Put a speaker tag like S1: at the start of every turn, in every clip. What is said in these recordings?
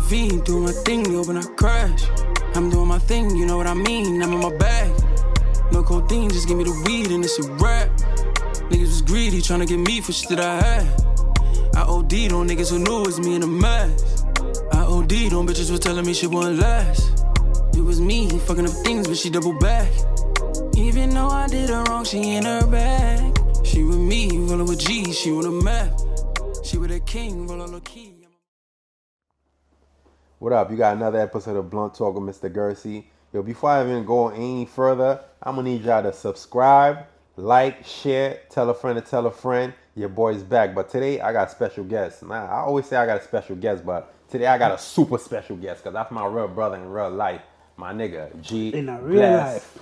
S1: V, doing my thing, they open, I crash. I'm doing my thing, you know what I mean, I'm in my bag. No codeine, just give me the weed and it's a rap. Niggas was greedy, tryna get me for shit that I had. I OD'd on niggas who knew it was me in a mess. I OD'd on bitches who telling me shit wouldn't last. It was me, fucking up things, but she double back. Even though I did her wrong, she in her bag. She with me, rollin' with G, she on the map. She with a king, roll on the key.
S2: What up? You got another episode of Blunt Talk with Mr.Guercy. Yo, before I even go any further, I'm gonna need y'all to subscribe, like, share, tell a friend to tell a friend. Your boy's back. But today I got a special guest. Man, I always say I got a special guest, but today I got a super special guest because that's my real brother in real life. My nigga, G.
S3: In a real life.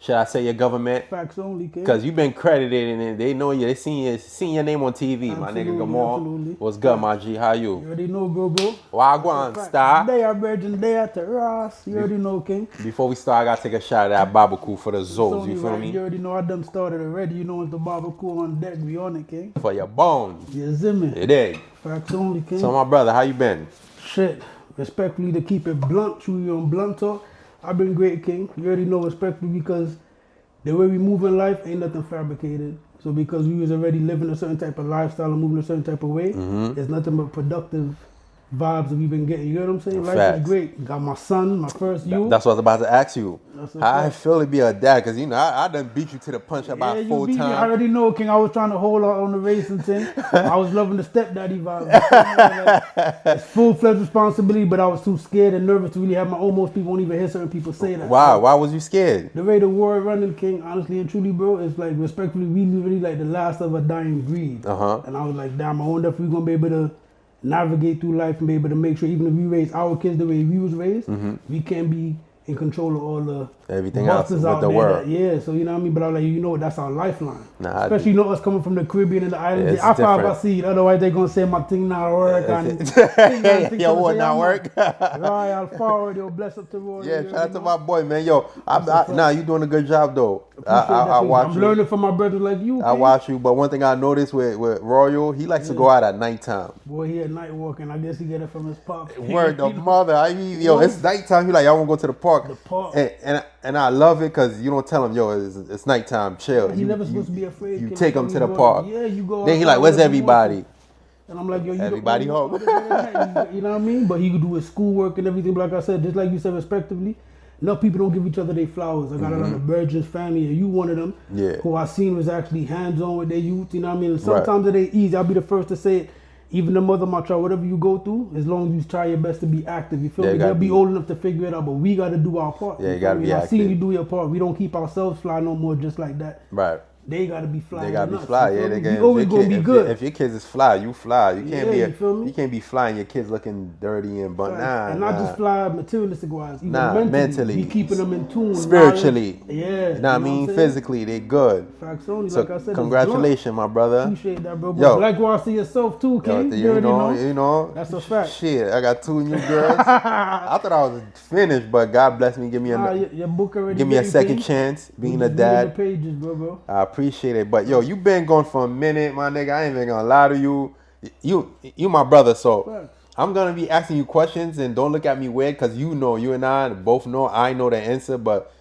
S2: Should I say your government?
S3: Facts only, kid.
S2: Because you've been credited and they know you. They seen your name on TV, absolutely, my nigga Gamar.
S3: Absolutely.
S2: What's good, my G? How you?
S3: You already know, bro.
S2: Wagwan, star.
S3: Day I virgin, day at the Ross. You already know, king.
S2: Before we start, I got to take a shot at that barbecue for the Zoes. You feel
S3: right.
S2: me?
S3: You already know I done started already. You know it's the barbecue on deck. We on it, king.
S2: For your bones.
S3: You see me?
S2: It is.
S3: Facts only, king.
S2: So, my brother, how you been?
S3: Shit. Respectfully, to keep it blunt, true, you on Blunt Talk. I've been great, king. You already know respectfully because the way we move in life ain't nothing fabricated. So because we was already living a certain type of lifestyle and moving a certain type of way, there's nothing but productive vibes that we've been getting. You know what I'm saying? Life
S2: Facts.
S3: is great. Got my son, my first youth.
S2: That's what I was about to ask you. How I feel to be a dad, because you know I done beat you to the punch about 4 times.
S3: I already know, king. I was trying to hold out on the racing thing. I was loving the stepdaddy vibe. It's full-fledged responsibility, but I was too scared and nervous to really have my own. Most people won't even hear certain people say that.
S2: Wow, why was you scared?
S3: The way the war running, king, honestly and truly, bro, it's like respectfully, we really like the last of a dying breed. And I was like, damn, I wonder if we're gonna be able to navigate through life and be able to make sure even if we raise our kids the way we was raised, we can't be in control of all the
S2: everything else with
S3: out
S2: the
S3: there
S2: world.
S3: So you know what I mean? But I was like, you know what, that's our lifeline.
S2: Nah,
S3: especially you know us coming from the Caribbean and the islands.
S2: I
S3: thought I see it, otherwise they're gonna say my thing not work and
S2: your what not work.
S3: Right, I'll forward, yo, bless up to Roy.
S2: Yeah, shout out to my boy, man. Yo, nah, you doing a good job though. I watch
S3: I'm learning from my brothers like you.
S2: I watch you, but one thing I noticed with Royal, he likes to go out at nighttime.
S3: Boy, he at night walking. I guess he get it from his pop.
S2: Word the mother. It's nighttime. He like, y'all want to go to the park.
S3: The park.
S2: And I love it because you don't tell him, yo, it's nighttime, chill.
S3: He never supposed to be afraid.
S2: You take him to the park.
S3: Yeah, you go.
S2: Then he like, where's everybody?
S3: And I'm like, yo,
S2: everybody home.
S3: You know what I mean? But he could do his schoolwork and everything. But like I said, just like you said, respectively, enough people don't give each other their flowers. I got a lot of Virgin's family, and you one of them.
S2: Yeah.
S3: Who I seen was actually hands-on with their youth. You know what I mean? And sometimes it ain't easy. I'll be the first to say it. Even the mother of my child, whatever you go through, as long as you try your best to be active, you feel me? They'll be old enough to figure it out, but we got to do our part.
S2: Yeah, you got to be active.
S3: I seen you do your part. We don't keep ourselves fly no more just like that.
S2: Right.
S3: They got to be fly.
S2: They got to be fly. Yeah,
S3: they always going to be good.
S2: If your kids is fly, you fly. You can't
S3: you
S2: can't be flying your kids looking dirty and but
S3: and not just fly materialistic wise. Even
S2: mentally.
S3: We keeping them in tune.
S2: Spiritually.
S3: Yeah.
S2: I mean, physically, they good.
S3: Facts only.
S2: So
S3: like I said,
S2: congratulations, my brother.
S3: Appreciate that, bro.
S2: Yo.
S3: Likewise to yourself too, King.
S2: You know.
S3: That's a fact.
S2: Shit, I got 2 new girls. I thought I was finished, but God bless me. Give me
S3: your book already
S2: give me a second chance being a dad.
S3: The pages, bro.
S2: I appreciate it, but yo, you been going for a minute, my nigga. I ain't even gonna lie to you. You my brother, so I'm gonna be asking you questions, and don't look at me weird, cause you and I both know I know the answer, but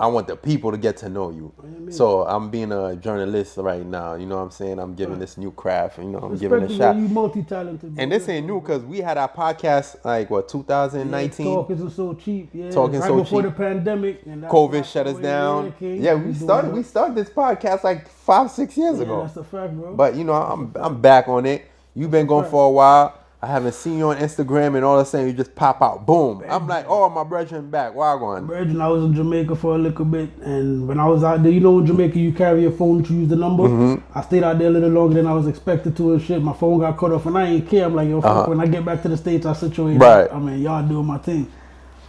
S2: I want the people to get to know you. So I'm being a journalist right now. You know what I'm saying? I'm giving this new craft. You know, I'm giving it a shot.
S3: You multi-talented.
S2: And this ain't new because we had our podcast like 2019.
S3: Yeah, talking so cheap. Yeah.
S2: Talking
S3: right
S2: so
S3: before
S2: cheap.
S3: The pandemic. And
S2: COVID shut us down. Yeah, we started this podcast like 5-6 years ago.
S3: That's a fact, bro.
S2: But you know, I'm back on it. You've been going for a while. I haven't seen you on Instagram, and all of a sudden you just pop out, boom. I'm like, oh, my brethren back. Wagwan.
S3: Brethren, I was in Jamaica for a little bit, and when I was out there, you know in Jamaica you carry your phone to use the number. I stayed out there a little longer than I was expected to and shit. My phone got cut off, and I ain't care. I'm like, yo, fuck, when I get back to the States, I situate.
S2: Right.
S3: I mean, y'all doing my thing.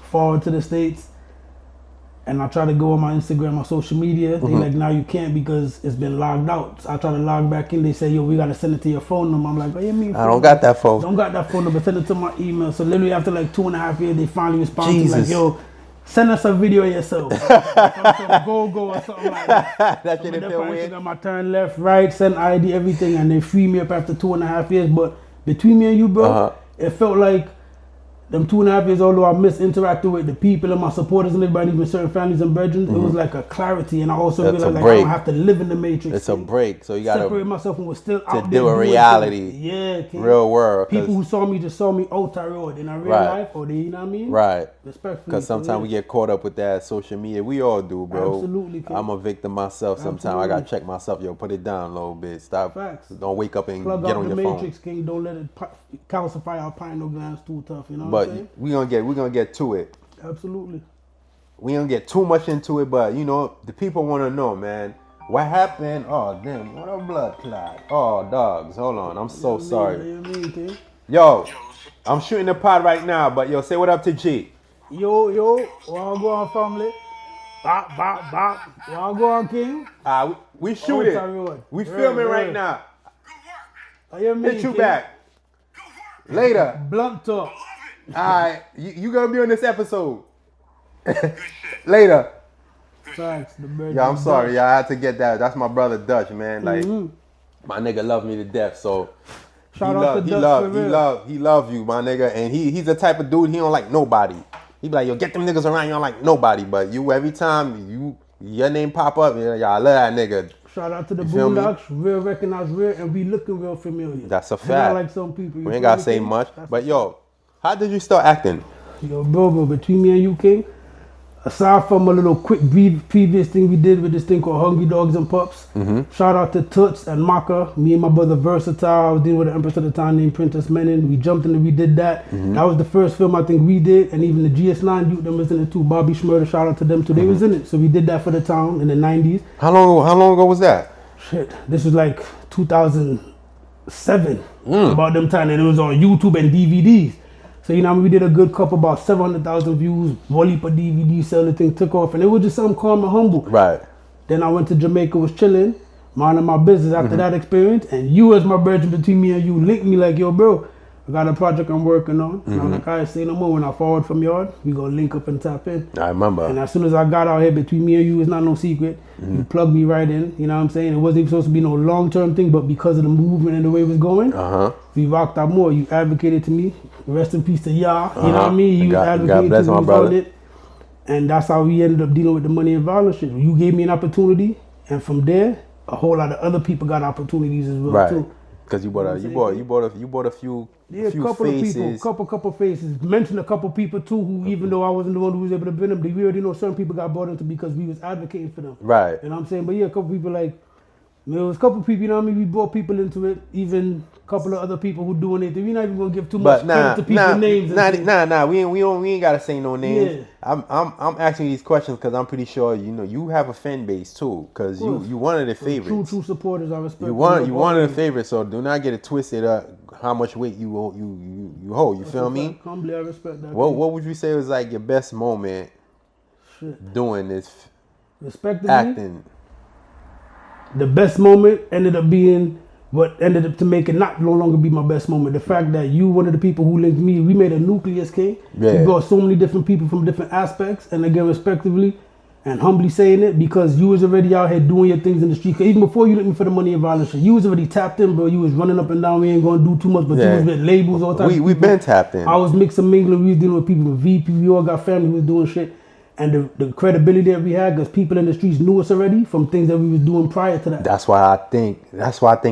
S3: Forward to the States. And I try to go on my Instagram, my social media. They like, now you can't because it's been logged out. So I try to log back in. They say, yo, we got to send it to your phone number. I'm like, what do you mean?
S2: I don't got that phone.
S3: Don't got that phone number. Send it to my email. So literally after like 2.5 years, they finally respond to like, yo, send us a video of yourself. Go or something like that.
S2: That shit feel weird.
S3: I turn left, right, send ID, everything. And they free me up after 2.5 years. But between me and you, bro, it felt like them 2.5 years, although I miss interacting with the people and my supporters and everybody, even certain families and brethren, it was like a clarity, and I also realized like I don't have to live in the matrix.
S2: It's a break, so you gotta
S3: separate myself and was still out
S2: to
S3: there
S2: do a
S3: doing
S2: reality,
S3: things. Yeah, King.
S2: real world.
S3: People who saw me just saw me road in a real life, or they, you know what I mean?
S2: Right.
S3: Respectfully.
S2: Because sometimes we get caught up with that social media. We all do, bro.
S3: Absolutely, King.
S2: I'm a victim myself. Sometimes I gotta check myself. Yo, put it down a little bit. Stop.
S3: Facts.
S2: Don't wake up and
S3: Plug
S2: get
S3: out
S2: on
S3: the
S2: your
S3: matrix,
S2: phone.
S3: King. Don't let it calcify our pineal glands too tough. You know what I'm saying?
S2: But we're gonna get to it.
S3: Absolutely.
S2: We don't get too much into it, but you know the people want to know, man. What happened? Oh damn! What a blood clot! Oh dogs, hold on. I'm so sorry. Yo, I'm shooting the pod right now, but yo, say what up to G.
S3: Yo, wanna go on, family? Bop, bop, bop. Wanna go on, King?
S2: We shooting. We filming right now. Hit you back. Later.
S3: Blunt talk.
S2: Alright, you gonna be on this episode. Later.
S3: Facts.
S2: Yeah, I'm sorry. Yeah, I had to get that. That's my brother Dutch, man. Like my nigga love me to death. So
S3: Shout out to Dutch.
S2: he love you, my nigga. And he's the type of dude, he don't like nobody. He be like, yo, get them niggas around, you don't like nobody. But you, every time your name pop up, yeah, I love that nigga.
S3: Shout out to the Boondocks, real recognized real, and we looking real familiar.
S2: That's a fact.
S3: Not like some people.
S2: We ain't gotta say much. But yo, how did you start acting?
S3: Yo, bro, between me and you, King, aside from a little quick previous thing we did with this thing called Hungry Dogs and Pups, shout out to Toots and Maka, me and my brother Versatile. I was dealing with an empress at the time named Princess Menon. We jumped in and we did that. That was the first film I think we did, and even the GS9 youth them was in it too. Bobby Schmurder, shout out to them too. They was in it, so we did that for the town in the 90s.
S2: How long ago was that?
S3: Shit, this was like 2007. About them time, and it was on YouTube and DVDs. So, you know, we did a good couple, about 700,000 views, volley per DVD, sell the thing, took off, and it was just something calm and humble.
S2: Right.
S3: Then I went to Jamaica, was chilling, minding my business after that experience, and you as my brother between me and you linked me like, yo, bro, I got a project I'm working on. And I'm like, I say no more. When I forward from yard, we gonna link up and tap in.
S2: I remember.
S3: And as soon as I got out here, between me and you, it's not no secret. You plugged me right in, you know what I'm saying? It wasn't even supposed to be no long-term thing, but because of the movement and the way it was going, we rocked out more. You advocated to me. Rest in peace to y'all. You know what I mean? You advocated to me on it. And that's how we ended up dealing with the money and violence shit. You gave me an opportunity, and from there, a whole lot of other people got opportunities as well too.
S2: Because you bought a few faces.
S3: Couple faces. Mentioned a couple people too who, even though I wasn't the one who was able to bring them, we already know certain people got brought into because we was advocating for them.
S2: Right.
S3: You know what I'm saying? But yeah, a couple people like, there was a couple people, you know what I mean? We brought people into it. Even a couple of other people who doing it. We're not even gonna give too much credit to people's names.
S2: We ain't gotta say no names.
S3: Yeah.
S2: I'm asking these questions because I'm pretty sure you have a fan base too. Because you one of the favorites.
S3: True supporters. I respect.
S2: You one of the favorites. So do not get it twisted up. How much weight you hold? You feel me?
S3: Humbly, I respect that.
S2: What would you say was like your best moment doing this?
S3: Respectively,
S2: acting.
S3: The best moment ended up being what ended up to make it no longer be my best moment. The fact that you, one of the people who linked me, we made a nucleus, King. We brought so many different people from different aspects, and again, respectively, and humbly saying it, because you was already out here doing your things in the street. Cause even before you linked me for the money and violence, you was already tapped in, bro. You was running up and down. We ain't gonna do too much, but you was with labels all the time.
S2: We been tapped in.
S3: I was mixing, mingling. We was dealing with people with VP. We all got family who was doing shit. And the credibility that we had, because people in the streets knew us already from things that we was doing prior to that.
S2: That's why I think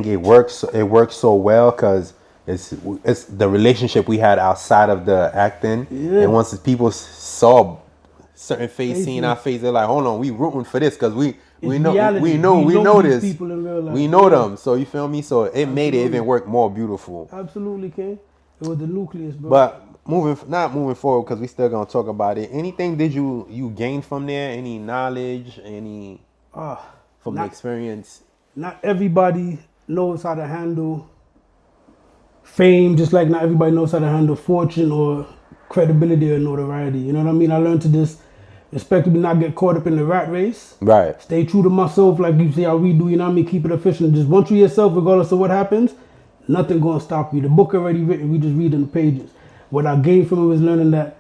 S2: it works. It works so well because it's the relationship we had outside of the acting. Yeah. And once people saw certain face, seeing our face, they're like, hold on, we rooting for this because we know this.
S3: People in real life.
S2: We know them. So you feel me? So it made it even work more beautiful.
S3: Absolutely, King. It was the nucleus, bro.
S2: But not moving forward, because we still gonna talk about it. Anything did you gain from there? Any knowledge? Any from the experience? Not
S3: everybody knows how to handle fame, just like not everybody knows how to handle fortune or credibility or notoriety. You know what I mean? I learned to just respectively not get caught up in the rat race.
S2: Right.
S3: Stay true to myself, like you say how we do. You know what I mean? Keep it efficient. Just once you yourself, regardless of what happens, nothing gonna stop you. The book already written. We just read in the pages. What I gained from it was learning that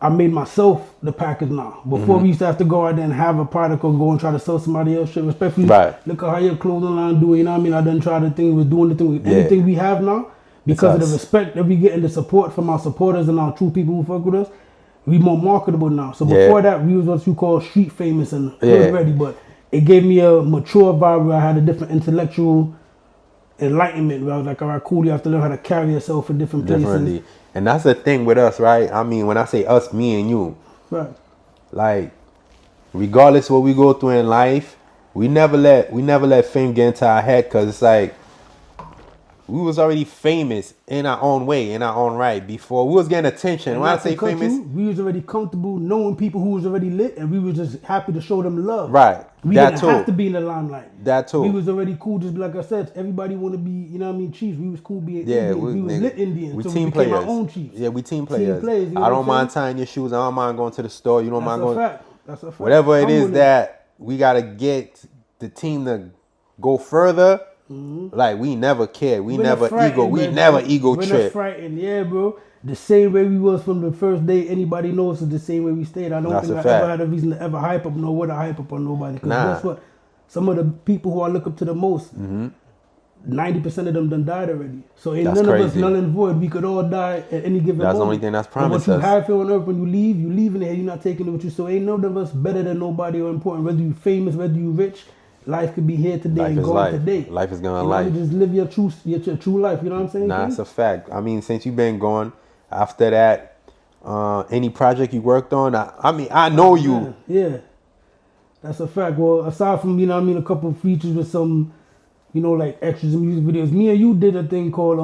S3: I made myself the package now. Before we used to have to go out there and have a product or go and try to sell somebody else shit. Respectfully, look at how your clothing line doing. You know what I mean? I done tried the thing, was doing the thing with anything we have now. Because of the respect that we get and the support from our supporters and our true people who fuck with us, we more marketable now. So before that, we was what you call street famous and hood ready, but it gave me a mature vibe where I had a different intellectual enlightenment where I was like, all right, cool, you have to learn how to carry yourself in different places.
S2: And that's the thing with us, right? I mean, when I say us, me and you,
S3: right?
S2: Like, regardless of what we go through in life, we never let fame get into our head, because it's like we was already famous in our own way, in our own right, before we was getting attention. When I say famous,
S3: we was already comfortable knowing people who was already lit, and we was just happy to show them love.
S2: Right.
S3: We didn't have to be in the limelight.
S2: That too.
S3: We was already cool, just like I said. Everybody want to be, you know what I mean, chiefs. We was cool being Indians. We was lit Indians.
S2: We
S3: so
S2: team
S3: we
S2: players.
S3: Our own chiefs.
S2: Yeah, we team players.
S3: You know
S2: I don't mind tying your shoes. I don't mind going to the store. You don't mind going.
S3: That's a fact.
S2: Whatever it is that we gotta get the team to go further. Like, we never cared. We never ego trip.
S3: We're not frightened, yeah, bro. The same way we was from the first day anybody knows is the same way we stayed. I don't think I ever had a reason to ever hype up nor would I hype up on nobody. Because guess what? Some of the people who I look up to the most, 90% of them done died already. So ain't none of us null and void. We could all die at any given moment.
S2: That's the only thing that's promised us.
S3: What you have here on earth, when you leave in here, you're not taking it with you. So ain't none of us better than nobody or important. Whether you famous, whether you rich, life could be here today and gone today.
S2: Life is gonna
S3: life. You just live your true life. You know what I'm saying?
S2: Nah, it's a fact. I mean, since you've been gone, after that, any project you worked on, I know you.
S3: Yeah, that's a fact. Well, aside from, you know what I mean, a couple of features with some, you know, like extras in music videos, me and you did a thing called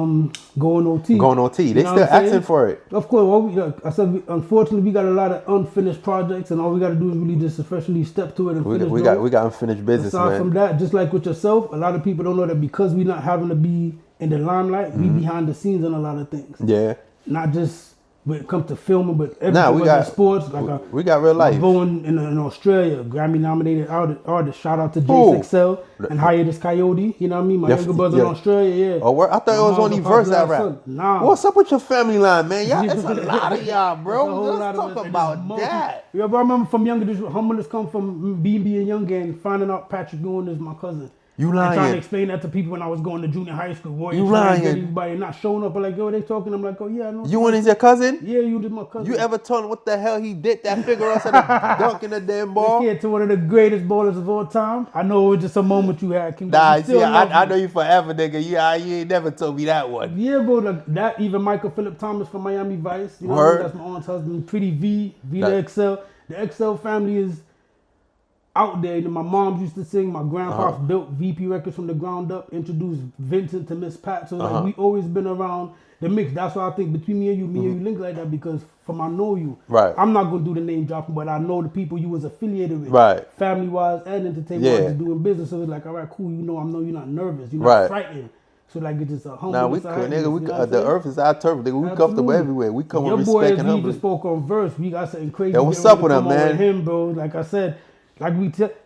S3: Going OT.
S2: Going OT. They still asking for it.
S3: Of course. Well, I said, unfortunately, we got a lot of unfinished projects, and all we got to do is really just officially step to it and finish.
S2: We got unfinished business,
S3: aside
S2: man.
S3: from that, just like with yourself, a lot of people don't know that because we not having to be in the limelight, we behind the scenes on a lot of things.
S2: Yeah.
S3: Not just when it comes to filming, but everything. We got sports. Like
S2: we got real life.
S3: Going in Australia, Grammy nominated artist. Shout out to J6L and Hiatus Coyote. You know what I mean? My younger brother in Australia. Yeah.
S2: Oh, I thought it was only verse that rap.
S3: Nah.
S2: What's up with your family line, man? Y'all, it's a lot of y'all, bro. Let's talk about that.
S3: Yeah, bro. I remember from younger, this humbleness come from being young and finding out Patrick Goon is my cousin.
S2: You lying.
S3: And trying to explain that to people when I was going to junior high school.
S2: You lying.
S3: Everybody not showing up, but like, yo, they talking. I'm like, oh yeah, I know.
S2: You and he's your cousin?
S3: Yeah, you did my cousin.
S2: You ever told him what the hell he did? That figure instead of dunking the damn ball?
S3: The kid to one of the greatest ballers of all time. I know it was just a moment you had.
S2: Nah, see, I know you forever, nigga. You ain't never told me that one.
S3: Yeah, bro. That even Michael Phillip Thomas from Miami Vice. You know what I mean? That's my aunt's husband. Pretty V, the XL. The XL family is out there. My mom used to sing. My grandpa built VP Records from the ground up, introduced Vincent to Miss Pat. So like, we always been around the mix. That's why I think between me and you link like that, because from I know you.
S2: Right.
S3: I'm not gonna do the name dropping, but I know the people you was affiliated with.
S2: Right.
S3: Family wise and entertainment wise, doing business. So it's like, all right, cool. You know, I know you're not nervous. You're not frightened. So like, it's just a humble.
S2: Nah, we could, nigga. The earth is our turf, nigga. We comfortable everywhere. We come with respect and humbly.
S3: Your boy just spoke on verse. We got something crazy.
S2: Yo, what's up with him, man?
S3: With him, bro. Like I said, like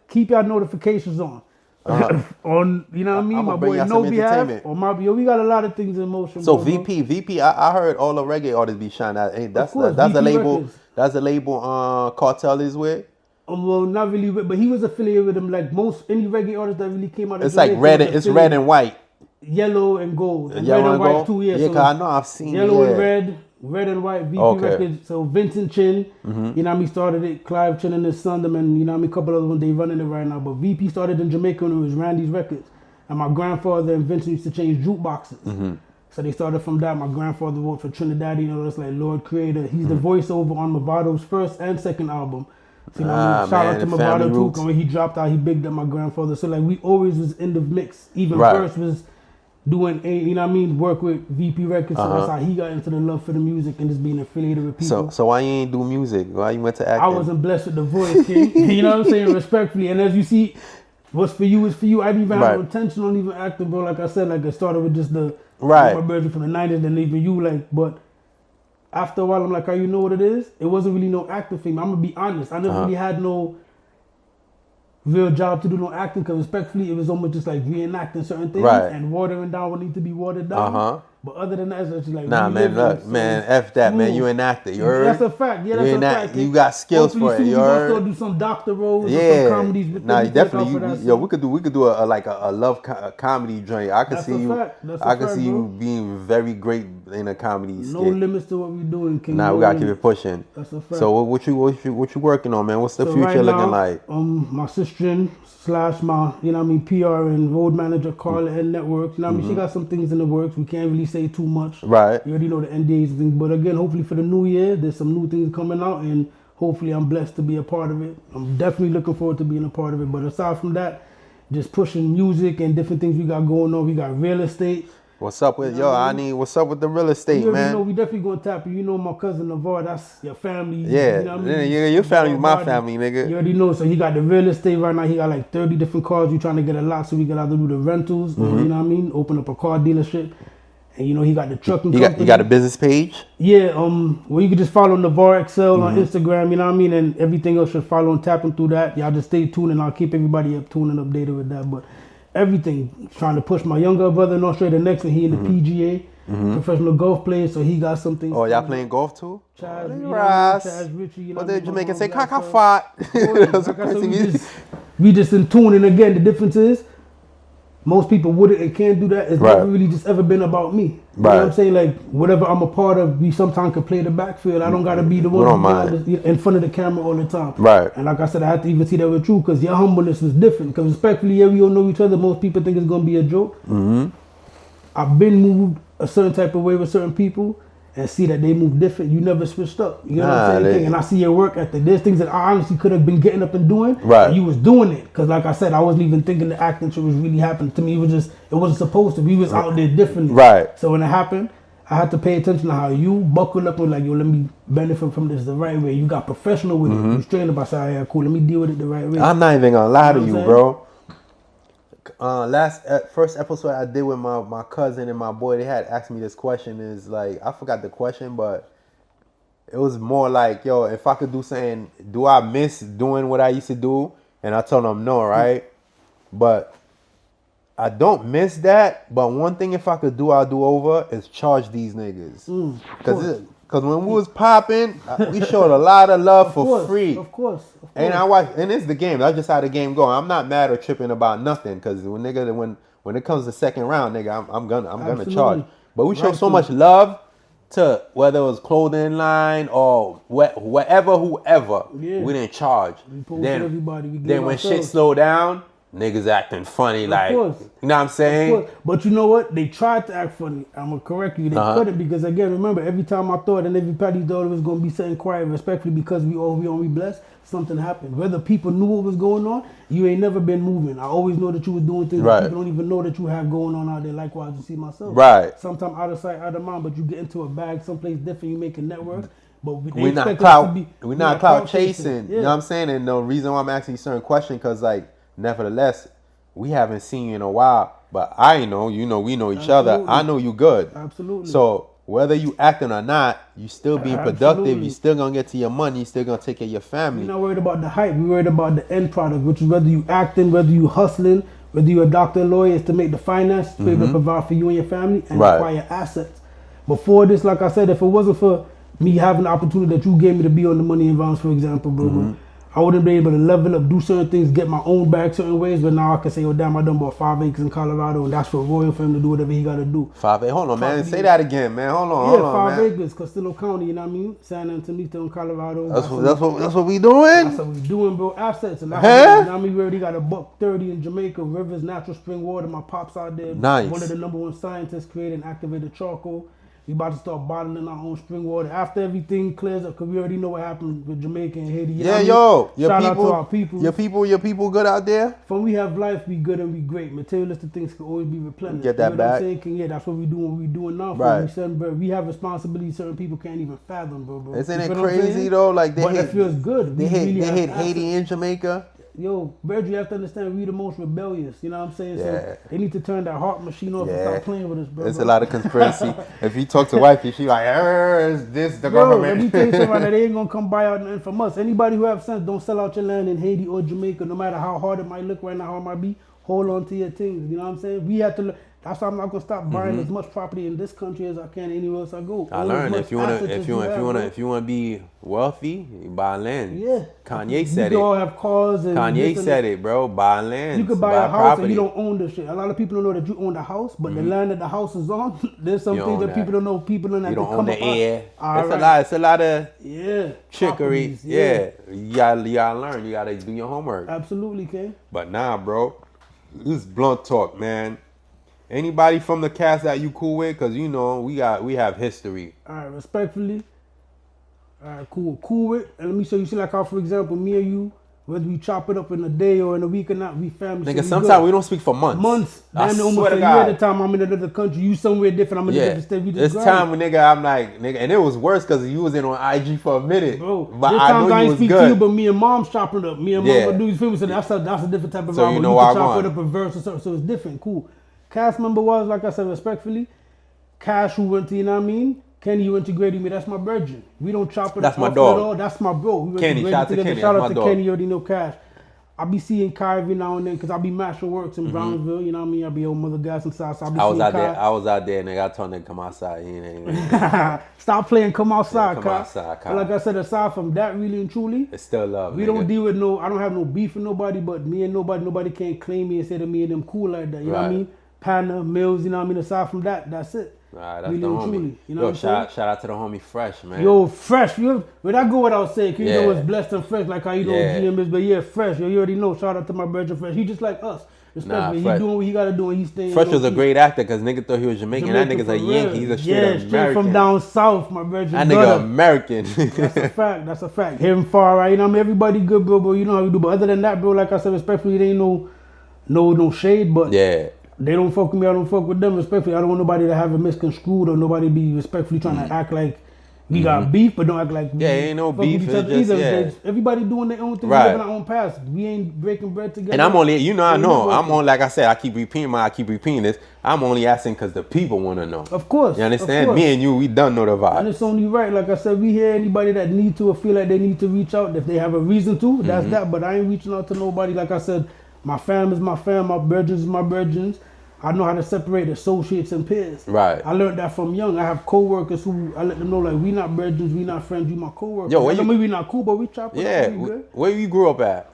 S3: keep your notifications on. On, you know what I mean? My boy No Behalf or we got a lot of things in motion.
S2: So
S3: bro,
S2: VP, I heard all the reggae artists be shining out. That's a label. Records. That's a label Cartel is with.
S3: Well, not really, but he was affiliated with them. Like most any reggae artists that really came out.
S2: It's like red. It's red and white.
S3: Yellow and gold. And
S2: yellow
S3: red and white
S2: gold?
S3: too. Yeah,
S2: yeah.
S3: So
S2: Cause I know I've seen
S3: yellow and red and white VP Records. So Vincent Chin, you know what I mean, started it. Clive Chin and his son, them, and you know what I mean, a couple of them, they running it right now. But VP started in Jamaica when it was Randy's Records. And my grandfather and Vincent used to change jukeboxes. So they started from that. My grandfather wrote for Trinidad, you know, that's like Lord Creator. He's the voiceover on Mavado's first and second album. So, you know, shout out to Mavado too. When he dropped out, he bigged up my grandfather. So like we always was in the mix. Even first was doing you know what I mean, work with VP Records. So that's how he got into the love for the music and just being affiliated with people.
S2: So why you ain't do music? Why you went to acting?
S3: I wasn't blessed with the voice, King. You know what I'm saying? Respectfully. And as you see, what's for you is for you. I didn't even have no intention on even acting, bro. Like I said, like it started with just the my birthday from the 90s, then even you, like, but after a while I'm like, oh, you know what it is? It wasn't really no acting for me. I'm gonna be honest. I never really had no real job to do no acting, because respectfully it was almost just like reenacting certain things and watering down what needs to be watered down. But other than that, it's just like
S2: Nah, man, look, man, F that, man. You an actor, you heard?
S3: That's a fact. Yeah, that's a fact.
S2: You got skills for it, you heard?
S3: Hopefully, do some doctor roles,
S2: yeah.
S3: or some comedies. With
S2: nah,
S3: definitely.
S2: Yo, we could do a love comedy joint. I could see you. I could see you being very great in a comedy.
S3: No limits to what we doing, King.
S2: Nah, we gotta keep it pushing.
S3: That's a fact.
S2: So what you working on, man? What's the future looking like?
S3: My sister / my, PR and road manager, Carla and Networks. She got some things in the works. We can't really say too much.
S2: Right.
S3: You already know the NDAs thing. But again, hopefully for the new year, there's some new things coming out, and hopefully I'm blessed to be a part of it. I'm definitely looking forward to being a part of it. But aside from that, just pushing music and different things we got going on. We got real estate.
S2: What's up with what's up with the real estate, man?
S3: We definitely gonna tap you. You know my cousin Navar, that's your family.
S2: Yeah,
S3: you know what I mean?
S2: Your family's my family, nigga.
S3: You already know. So he got the real estate right now. He got like 30 different cars. We trying to get a lot so we can either do the rentals, or, you know what I mean? Open up a car dealership. And he got the trucking company.
S2: You got a business page?
S3: Yeah, where you can just follow Navar XL on Instagram, you know what I mean? And everything else should follow and tap through that. Y'all just stay tuned and I'll keep everybody up tuned and updated with that. But everything, trying to push my younger brother in Australia next, and he in the PGA, professional golf player, so he got something.
S2: Oh, y'all playing golf too?
S3: Chaz, Richie,
S2: what did Jamaican say? Kaka fought.
S3: We just in tune, and again, the difference is, most people wouldn't and can't do that. It's never really just ever been about me. You know what I'm saying? Like, whatever I'm a part of, we sometimes can play the backfield. I don't got to be the one in front of the camera all the time.
S2: Right.
S3: And like I said, I had to even see that with you, because your humbleness was different. Because respectfully, we all know each other. Most people think it's going to be a joke. I've been moved a certain type of way with certain people, and see that they move different. You never switched up. You know what I'm saying? And I see your work ethic. There's things that I honestly could have been getting up and doing.
S2: Right.
S3: And you was doing it. Because like I said, I wasn't even thinking the acting shit was really happening. To me, it wasn't supposed to. We was out there differently.
S2: Right.
S3: So when it happened, I had to pay attention to how you buckled up and like, yo, let me benefit from this the right way. You got professional with it. You straightened up. I said, yeah, cool. Let me deal with it the right way.
S2: I'm not even going to lie to you, bro. First episode I did with my cousin and my boy, they had asked me this question. Is like, I forgot the question, but it was more like, yo, if I could do something, do I miss doing what I used to do? And I told them no, right? But I don't miss that. But one thing, if I could do, I'll do over, is charge these niggas. Because when we was popping, we showed a lot of love for free.
S3: Of course.
S2: And it's the game. That's just how the game go. I'm not mad or tripping about nothing. Because when it comes to second round, nigga, I'm gonna charge. But we showed so much love to whether it was clothing line or whoever. Yeah. We didn't charge. Then when shit slowed down, niggas acting funny, like, you know what I'm saying?
S3: But you know what? They tried to act funny. I'm going to correct you. They couldn't, because, again, remember, every time I thought and everybody thought it was going to be something quiet, respectfully, because we only blessed, something happened. Whether people knew what was going on, you ain't never been moving. I always know that you were doing things that people don't even know that you have going on out there. Likewise, you see myself.
S2: Right.
S3: Sometimes out of sight, out of mind, but you get into a bag someplace different, you make a network. But
S2: we're not clout chasing. You know what I'm saying? And the reason why I'm asking you certain questions, because, like, nevertheless, we haven't seen you in a while, but I know, we know each other. I know you good.
S3: Absolutely.
S2: So whether you acting or not, you still being productive. You still gonna get to your money. You still gonna take care of your family.
S3: We're not worried about the hype. We're worried about the end product, which is whether you acting, whether you hustling, whether you a doctor or lawyer, is to make the finance, to be able to provide for you and your family and acquire assets. Before this, like I said, if it wasn't for me having the opportunity that you gave me to be on the Money Inbounds, for example, bro, I wouldn't be able to level up, do certain things, get my own bag certain ways, but now I can say, oh damn, I done bought 5 acres in Colorado, and that's for Royal for him to do whatever he got to do.
S2: 5 acres, hold on, man. Say that again, man. Hold on,
S3: 5 acres, Costello County, you know what I mean? San Antonio in Colorado.
S2: That's what we doing?
S3: That's what we doing, bro. Assets. And that's you know what I mean? We already got a $130 in Jamaica, rivers, natural spring water. My pops out there.
S2: Nice.
S3: One of the #1 scientists creating activated charcoal. We about to start bottling our own spring water after everything clears up, because we already know what happened with Jamaica and Haiti. You know Shout out to our people.
S2: Your people good out there?
S3: From we have life, we good and we great. Materialistic things can always be replenished.
S2: Get that back.
S3: Yeah, that's what we do. What we doing now.
S2: Right.
S3: We have responsibilities certain people can't even fathom, bro.
S2: Isn't it crazy though? Like
S3: it feels good.
S2: They hit Haiti and Jamaica.
S3: Yo, Bird, you have to understand, we the most rebellious. You know what I'm saying?
S2: Yeah.
S3: So they need to turn that heart machine off and stop playing with us, bro.
S2: There's a lot of conspiracy. If you talk to wifey, she like, is this the government?
S3: Let me tell you something, that they ain't gonna come buy out nothing from us. Anybody who have sense, don't sell out your land in Haiti or Jamaica, no matter how hard it might look right now, how it might be. Hold on to your things. You know what I'm saying? We have to That's why I'm not gonna stop buying as much property in this country as I can anywhere else I go.
S2: I learned if you wanna be wealthy, you buy land.
S3: Yeah.
S2: Kanye said
S3: You
S2: it.
S3: all have cars and
S2: Kanye said it, bro. Buy land.
S3: You could buy a house
S2: property.
S3: and you don't own the shit. A lot of people don't know that you own the house, but the land that the house is on, there's some things that people don't know. People don't have
S2: you
S3: to
S2: don't
S3: come
S2: own
S3: up.
S2: the air. It's a lot of trickery.
S3: Properties,
S2: You gotta learn. You gotta do your homework.
S3: Absolutely, King.
S2: But nah, bro. This is blunt talk, man. Anybody from the cast that you cool with? Cause you know we have history.
S3: All right, respectfully. All right, cool with. And let me show you. See, like how for example, me and you, whether we chop it up in a day or in a week or not, we family.
S2: Nigga, sometimes we don't speak for months.
S3: I almost a year at a time. I'm in another country. You somewhere different. I'm in a different state. We just
S2: this time, nigga, I'm like, nigga, and it was worse because you was in on IG for a minute.
S3: Bro,
S2: but
S3: this
S2: I
S3: time
S2: know
S3: I
S2: you
S3: ain't
S2: was
S3: speak
S2: good.
S3: to you, but me and mom chopping it up. Me and mom gonna do you feel me? So that's a different type of
S2: so
S3: vibe.
S2: you know
S3: You
S2: why
S3: can
S2: I
S3: chop
S2: want.
S3: it up a verse or something. So it's different. Cool. Cast member was, like I said, respectfully, Cash who went to, you know what I mean? Kenny, you integrated me. That's my virgin. We don't chop it
S2: That's
S3: up
S2: my
S3: at
S2: dog.
S3: all. That's my bro. We
S2: Kenny, shout out to Kenny.
S3: Shout out
S2: That's
S3: to
S2: my dog.
S3: Kenny. You already know Cash. I be seeing Kai every now and then because I be mashing works in Brownsville. You know what I mean? I be on Mother Gas and South. So I was
S2: out there, nigga. I told nigga come outside. He ain't
S3: Stop playing, come outside,
S2: come
S3: Kai.
S2: outside, Kai.
S3: But like I said, aside from that, really and truly,
S2: it's still love.
S3: We
S2: nigga.
S3: don't deal with I don't have no beef with nobody, but me and nobody can't claim me and say that me and them cool like that. You know what I mean? Panda, Mills, you know what I mean? Aside from that, that's it.
S2: Right, that's
S3: really
S2: the
S3: and
S2: homie.
S3: truly. You know
S2: shout out to the homie Fresh, man.
S3: Yo, Fresh. When I go without saying, you know it's blessed and fresh, like how you know GM is, but yeah, Fresh. Yo, you already know. Shout out to my brother Fresh. He just like us. Respectfully, he doing what he gotta do and he's staying.
S2: Fresh was a great actor because nigga thought he was Jamaican. That nigga's a Yankee. He's a straight American.
S3: Straight from down south, my brother.
S2: That nigga American.
S3: That's a fact. Him far right. You know what I mean? Everybody good, bro. You know how we do. But other than that, bro, like I said, respectfully, there ain't no shade, but they don't fuck with me, I don't fuck with them. Respectfully, I don't want nobody to have it misconstrued or nobody be respectfully trying to act like we got beef, but don't act like
S2: ain't no beef. It's just,
S3: everybody doing their own thing,
S2: right.
S3: We living our own path. We ain't breaking bread together.
S2: And I'm only, I'm on, like I said, I keep repeating this. I'm only asking because the people want to know.
S3: Of course.
S2: You understand? Me and you, we done know the vibe.
S3: And it's only right. Like I said, we hear anybody that need to or feel like they need to reach out. If they have a reason to, that's that. But I ain't reaching out to nobody. Like I said, my fam is my fam, my virgins is my virgins. I know how to separate associates and peers.
S2: Right.
S3: I learned that from young. I have co-workers who I let them know like we not virgins, we not friends, you my co-workers.
S2: Yo,
S3: I mean we not cool, but we chop it up.
S2: Where you grew up at?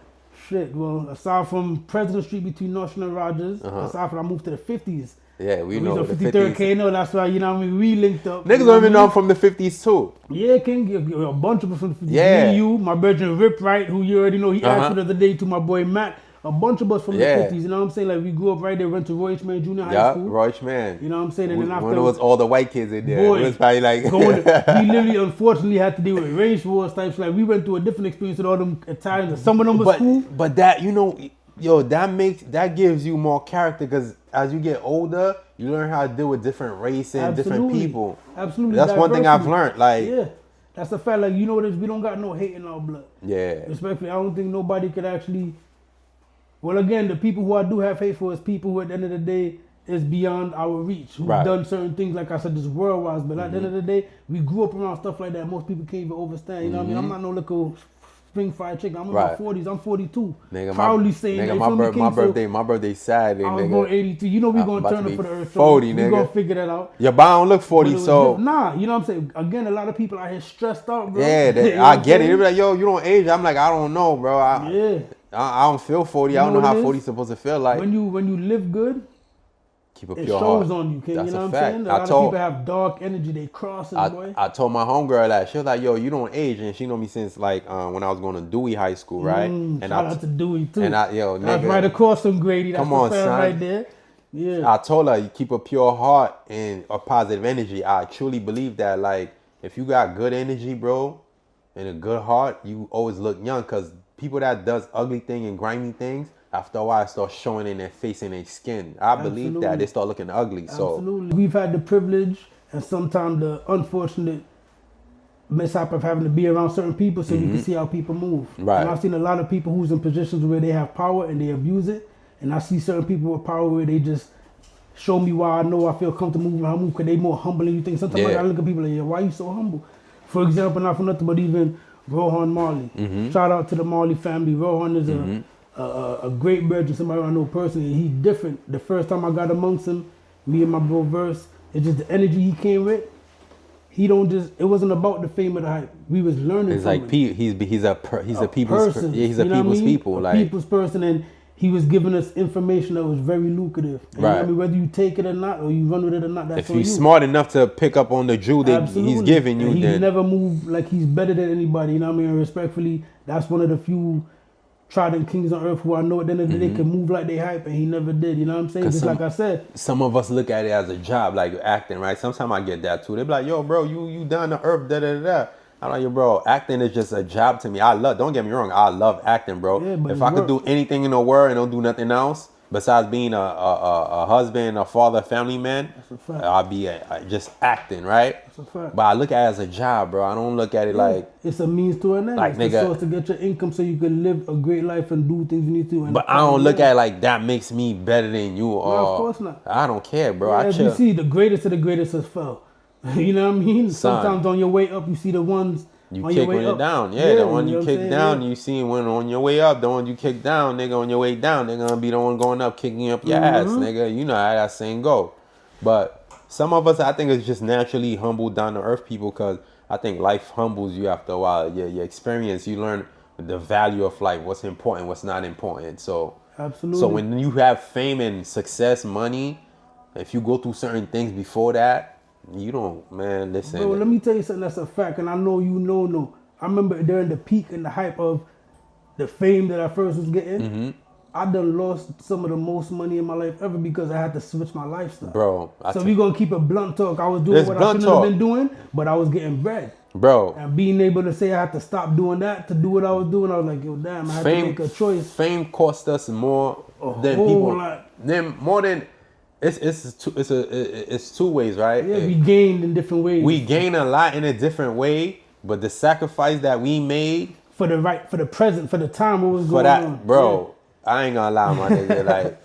S3: Shit, well, aside from President Street between Nostrand and Rogers, aside from I moved to the 50s.
S2: Yeah, we know the
S3: 53rd KNO, that's why, you know what I mean, we linked up.
S2: Niggas don't even know I'm from the 50s too.
S3: Yeah, King, a bunch of us from the 50s.
S2: Yeah.
S3: Me, you, my brother Rip, right, who you already know, he asked me the other day to my boy Matt. A bunch of us from the 50s, you know what I'm saying? Like we grew up right there, went to Roy H. Man Junior High School.
S2: Roy H. Man.
S3: You know what I'm saying? And then after
S2: when it was all the white kids in there,
S3: boy,
S2: it was probably like
S3: we literally unfortunately had to deal with race wars types. Like we went through a different experience with all them Italians. Some of them was cool.
S2: But that, that gives you more character because as you get older, you learn how to deal with different races and different people.
S3: Absolutely.
S2: That's one thing I've learned. Like,
S3: yeah. That's a fact. Like, you know this, we don't got no hate in our blood.
S2: Yeah.
S3: Respectfully, I don't think nobody could actually. Well, again, the people who I do have hate for is people who, at the end of the day, is beyond our reach. Who've done certain things, like I said, just world-wise. But at the end of the day, we grew up around stuff like that. Most people can't even understand. You know what I mean? I'm not no little spring fried chicken. I'm in my 40s. I'm 42.
S2: Nigga,
S3: proudly saying that.
S2: My birthday's Saturday,
S3: I was
S2: nigga.
S3: born 82. You know we gonna turn up for the earth.
S2: 40,
S3: so
S2: nigga.
S3: We gonna figure that out.
S2: Yeah, but I don't look 40, so.
S3: Nah, you know what I'm saying? Again, a lot of people out here stressed out, bro.
S2: Yeah, I get it. They be like, yo, you don't age. I'm like, I don't know, bro. I don't feel 40. I don't know how 40 is supposed to feel like.
S3: When you live good,
S2: keep a pure
S3: it shows
S2: heart.
S3: on you, King.
S2: That's
S3: you know
S2: a
S3: what
S2: fact.
S3: I'm saying? A lot of people have dark energy. They crossing, boy.
S2: I told my homegirl that. She was like, yo, you don't age. And she know me since like when I was going to Dewey High School, right?
S3: And shout out to Dewey, too.
S2: And nigga.
S3: That's right across from Grady. That's
S2: come on,
S3: the
S2: son.
S3: right there. Yeah.
S2: I told her, you keep a pure heart and a positive energy. I truly believe that, like, if you got good energy, bro, and a good heart, you always look young. Because people that does ugly things and grimy things, after a while, it starts showing in their face and their skin. I believe that they start looking ugly.
S3: Absolutely. We've had the privilege and sometimes the unfortunate mishap of having to be around certain people so you can see how people move.
S2: Right.
S3: And I've seen a lot of people who's in positions where they have power and they abuse it. And I see certain people with power where they just show me why I know I feel comfortable moving how I move because they more humble than you think. Sometimes I look at people like, why are you so humble? For example, not for nothing, but even Rohan Marley. Shout out to the Marley family. Rohan is a great virgin, somebody I know personally. He's different. The first time I got amongst him, me and my bro Verse, it's just the energy he came with. He don't just. It wasn't about the fame of the hype. We was learning.
S2: It's
S3: from
S2: like
S3: him.
S2: he's a people's
S3: person.
S2: yeah, he's a
S3: You know what I
S2: people's
S3: mean?
S2: people.
S3: A
S2: Like
S3: people's person, and he was giving us information that was very lucrative. And you know what I
S2: Right.
S3: mean? Whether you take it or not, or you run with it or not, that's
S2: if
S3: on
S2: you're
S3: you.
S2: smart enough to pick up on the jewel that
S3: Absolutely.
S2: he's giving you,
S3: and he
S2: then
S3: never moved like he's better than anybody. You know what I mean? And respectfully, that's one of the few trodden kings on earth who I know at the end of the day can move like they hype, and he never did. You know what I'm saying?
S2: 'Cause
S3: Just
S2: some-
S3: like I said,
S2: some of us look at it as a job, like acting, right? Sometimes I get that too. They be like, "Yo, bro, you down to earth, da da da." da. I'm like, "Yo, bro, acting is just a job to me. Don't get me wrong, I love acting, bro.
S3: Yeah, but
S2: if
S3: it's
S2: I could
S3: work.
S2: do anything in the world and don't do nothing else besides being a husband, a father, family man,
S3: That's a fact.
S2: I'll be just acting, right?
S3: That's a fact.
S2: But I look at it as a job, bro. I don't look at it like.
S3: it's a means to an end.
S2: Like,
S3: It's the
S2: nigga-
S3: source to get your income so you can live a great life and do things you need to. And
S2: But I don't look at it like that makes me better than you. Or
S3: of course not.
S2: I don't care, bro.
S3: Yeah,
S2: I
S3: as you
S2: chill.
S3: see, the greatest of the greatest has fell. You know what I mean?
S2: Son.
S3: Sometimes on your way up, you see the ones
S2: You
S3: on
S2: kick
S3: your way
S2: when you're
S3: up.
S2: down. Yeah, the one
S3: know
S2: you
S3: what I'm
S2: kick
S3: saying?
S2: down,
S3: Yeah.
S2: you see when on your way up, the one you kick down, nigga, on your way down, they're gonna be the one going up, kicking up your ass, nigga. You know how that saying go. But some of us, I think, is just naturally humble, down to earth people, because I think life humbles you after a while. Your experience, you learn the value of life, what's important, what's not important. So
S3: Absolutely.
S2: So when you have fame and success, money, if you go through certain things before that, you don't, man, listen.
S3: Bro, let me tell you something that's a fact, and I know you know. I remember during the peak and the hype of the fame that I first was getting,
S2: Mm-hmm.
S3: I done lost some of the most money in my life ever because I had to switch my lifestyle.
S2: Bro,
S3: So we gonna keep it blunt talk. I was doing
S2: It's
S3: what I
S2: blunt
S3: shouldn't have
S2: talk.
S3: been doing, but I was getting bread.
S2: bro,
S3: And being able to say I had to stop doing that to do what I was doing, I was like, yo, damn, I had to make a choice.
S2: Fame cost us more than
S3: whole
S2: people.
S3: lot.
S2: Then more than it's two ways, right?
S3: Yeah, we gained in different ways.
S2: We gain a lot in a different way, but the sacrifice that we made
S3: for the present, for the time, what was
S2: for
S3: going
S2: that,
S3: on.
S2: bro, I ain't gonna lie, my nigga. Like,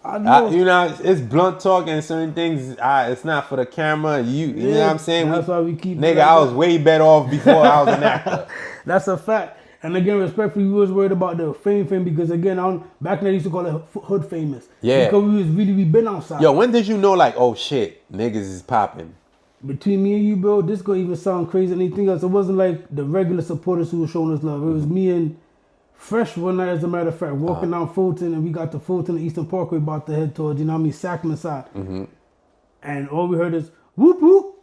S3: I know.
S2: you know, it's blunt talk and certain things. It's not for the camera. You know what I'm saying?
S3: That's why we keep.
S2: Nigga, I was way better off before I was an actor.
S3: That's a fact. And again, respectfully, we was worried about the fame because again, back then they used to call it hood famous.
S2: Yeah.
S3: Because we been outside.
S2: Yo, when did you know, like, oh shit, niggas is popping?
S3: Between me and you, bro, this gonna even sound crazy than anything else. It wasn't like the regular supporters who were showing us love. It was me and Fresh one night, as a matter of fact, walking down Fulton, and we got to Fulton and Eastern Parkway about to head towards, you know what I mean, Sackman side. And all we heard is, whoop whoop,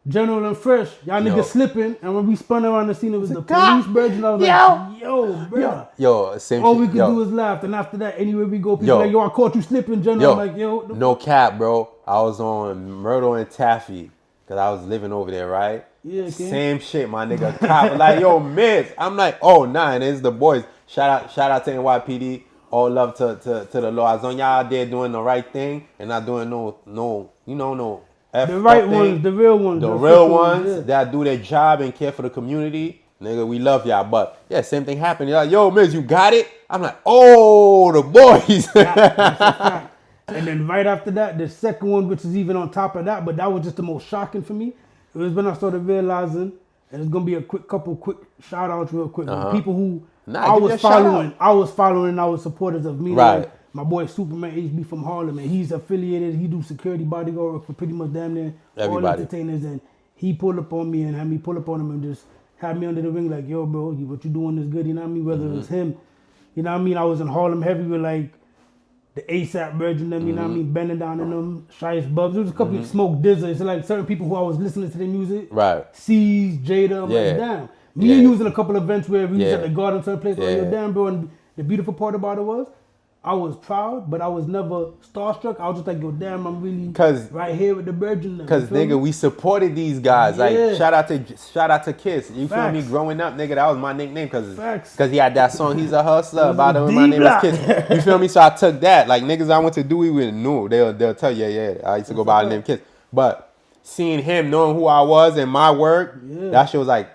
S3: General and Fresh, y'all
S2: Yo.
S3: niggas slipping. And when we spun around the scene, it was the
S2: God.
S3: police birds, and I was like, yo, bro.
S2: Yo, same
S3: All
S2: shit.
S3: we could
S2: Yo.
S3: do is laugh. And after that, anywhere we go, people
S2: Yo.
S3: like, yo, I caught you slipping, General.
S2: Yo,
S3: I'm like, yo, what the
S2: no cap, bro. I was on Myrtle and Taffy because I was living over there, right?
S3: Yeah, King.
S2: Same shit, my nigga. Cop was like, yo, miss. I'm like, oh, nah, and it's the boys. Shout out to NYPD. All love to the law. As long as y'all out there doing the right thing and not doing no F
S3: The right
S2: up
S3: ones,
S2: thing.
S3: the real ones.
S2: The
S3: the
S2: real
S3: official
S2: ones
S3: yeah.
S2: that do their job and care for the community, nigga, we love y'all. But yeah, same thing happened. You're like, yo, miss, you got it? I'm like, oh, the boys.
S3: And then right after that, the second one, which is even on top of that, but that was just the most shocking for me. It was when I started realizing, and it's gonna be a couple quick shout outs real quick. People who
S2: Nah,
S3: I
S2: give
S3: was
S2: me a shout
S3: following, and I was supporters of me.
S2: Right.
S3: Like my boy Superman HB from Harlem, and he's affiliated. He do security bodyguard work for pretty much damn near all
S2: Everybody.
S3: entertainers. And he pulled up on me and had me pull up on him and just had me under the wing like, yo, bro, what you doing is good. You know what I mean? Whether it was him, you know what I mean? I was in Harlem heavy with like the ASAP Virgin, them, you know what I mean? Bending down in them, Shice Bubs. There was a couple of Smoke Dizzer. It's like certain people who I was listening to their music.
S2: Right.
S3: Skiz, Jada, I'm
S2: Yeah.
S3: like, damn. Me
S2: Yeah.
S3: and you was in a couple of events where we was
S2: Yeah.
S3: at the garden certain place. Like,
S2: Yeah.
S3: yo, damn, bro. And the beautiful part about it was, I was proud, but I was never starstruck. I was just like, yo, damn, I'm really
S2: 'Cause-
S3: right here with the Virgin.
S2: Cause nigga, we supported these guys.
S3: Yeah.
S2: Like shout out to Kiss. You feel me?
S3: Facts.
S2: Growing up, nigga, that was my nickname.
S3: Facts.
S2: Cause he had that song. He's a hustler. By the way, my name
S3: D-Block.
S2: is Kiss. You feel me? So I took that. Like niggas I went to Dewey with knew. They'll tell you, yeah. I used to go by the name Kiss. But seeing him, knowing who I was and my work, that shit was like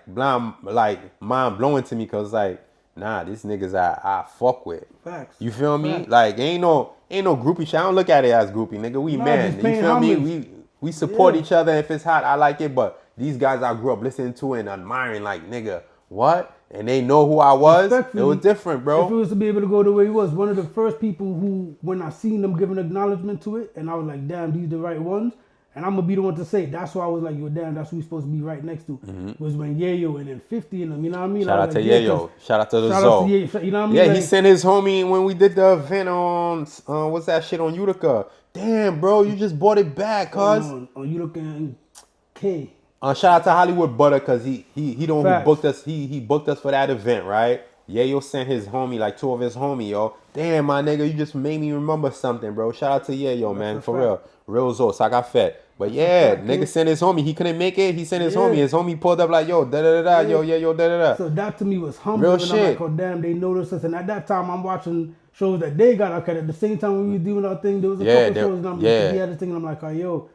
S2: mind blowing to me. Cause like, nah, these niggas I fuck with.
S3: Facts.
S2: You feel me?
S3: Facts.
S2: Like ain't no groupie shit. I don't look at it as groupie, nigga. We
S3: Nah,
S2: men.
S3: just
S2: You
S3: paying
S2: feel me?
S3: homage.
S2: We support
S3: Yeah.
S2: each other. If it's hot, I like it. But these guys I grew up listening to and admiring, like nigga, what? And they know who I was. It was different, bro.
S3: If it was to be able to go the way he was, one of the first people who, when I seen them giving acknowledgement to it, and I was like, damn, these the right ones. And I'm gonna be the one to say, that's why I was like, yo, damn, that's who we supposed to be right next to. Was when Yayo and then 50 and them, you know what I mean?
S2: Shout out to Yayo. Shout out to the
S3: Shout out to Yayo, you know what I mean?
S2: Yeah,
S3: like,
S2: he sent his homie when we did the event on, what's that shit on Utica? Damn, bro, you just bought it back, cuz.
S3: on Utica and K.
S2: Shout out to Hollywood Butter, cause he the one who booked us. He booked us for that event, right? Yayo sent his homie, like 2 of his homie, yo. Damn, my nigga, you just made me remember something, bro. Shout out to Yayo, man, for real. Real Zos, I got fed. But yeah, nigga sent his homie. He couldn't make it. He sent his homie. His homie pulled up like, yo, da-da-da-da, yo, da-da-da.
S3: So that to me was humbling.
S2: Real shit.
S3: I'm like, oh, damn, they noticed us. And at that time, I'm watching shows that they got out. At the same time when we were doing our thing, there was a couple shows. And we had this thing, and I'm like, oh, yo,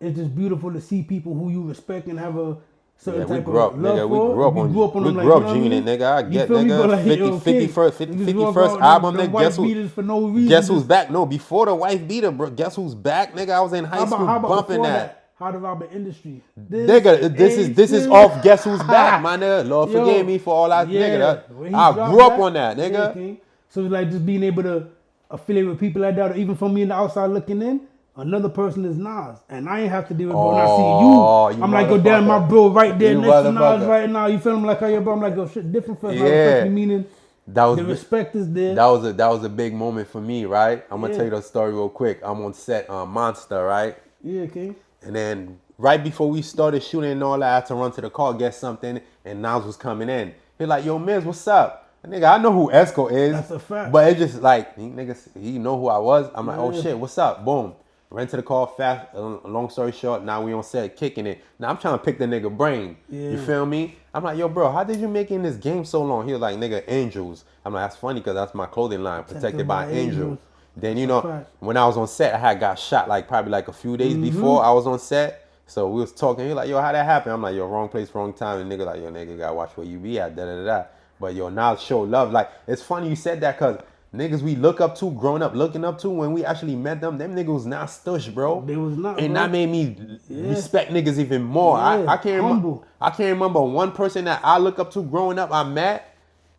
S3: it's just beautiful to see people who you respect and have a certain type of love
S2: nigga,
S3: for.
S2: We grew up on Gene, nigga. I get, nigga. 51st album, nigga. Guess who's back? No, before the wife beater, bro. Guess who's back, nigga? I was in high school bumping that.
S3: How the Robert industry.
S2: Nigga, this is off Guess Who's Back, my nigga. Lord forgive me for all that, nigga. I grew up on that, nigga.
S3: So it's like just being able to affiliate with people like that, or even from me in the outside looking in. Another person is Nas, and I ain't have to deal with bro. When I see you, I'm like, oh damn, my bro right there next to Nas right now. You feel me? Like, oh yeah, bro. I'm like, oh shit, different for us. Meaning the respect is there.
S2: That was a big moment for me, right? I'm gonna tell you the story real quick. I'm on set Monster, right?
S3: Yeah, King.
S2: And then right before we started shooting and all that, I had to run to the car, get something, and Nas was coming in. He's like, yo, Miz, what's up? Nigga, I know who Esco is.
S3: That's a fact.
S2: But it's just like, he know who I was. I'm like, oh shit, what's up? Boom. Ran to the car fast. Long story short, now we on set kicking it. Now I'm trying to pick the nigga brain. Yeah. You feel me? I'm like, yo, bro, how did you make it in this game so long? He was like, nigga, Angels. I'm like, that's funny because that's my clothing line, protected by Angels. Then, you know, when I was on set, I had got shot like probably like a few days before I was on set. So we was talking. He like, yo, how that happen? I'm like, yo, wrong place, wrong time. And nigga like, yo, nigga, gotta watch where you be at, da-da-da-da. But yo, now show love. Like, it's funny you said that because niggas we look up to, growing up looking up to, when we actually met them niggas was not stush, bro.
S3: They was not,
S2: and
S3: bro.
S2: That made me respect niggas even more.
S3: Yeah,
S2: I can't remember one person that I look up to growing up I met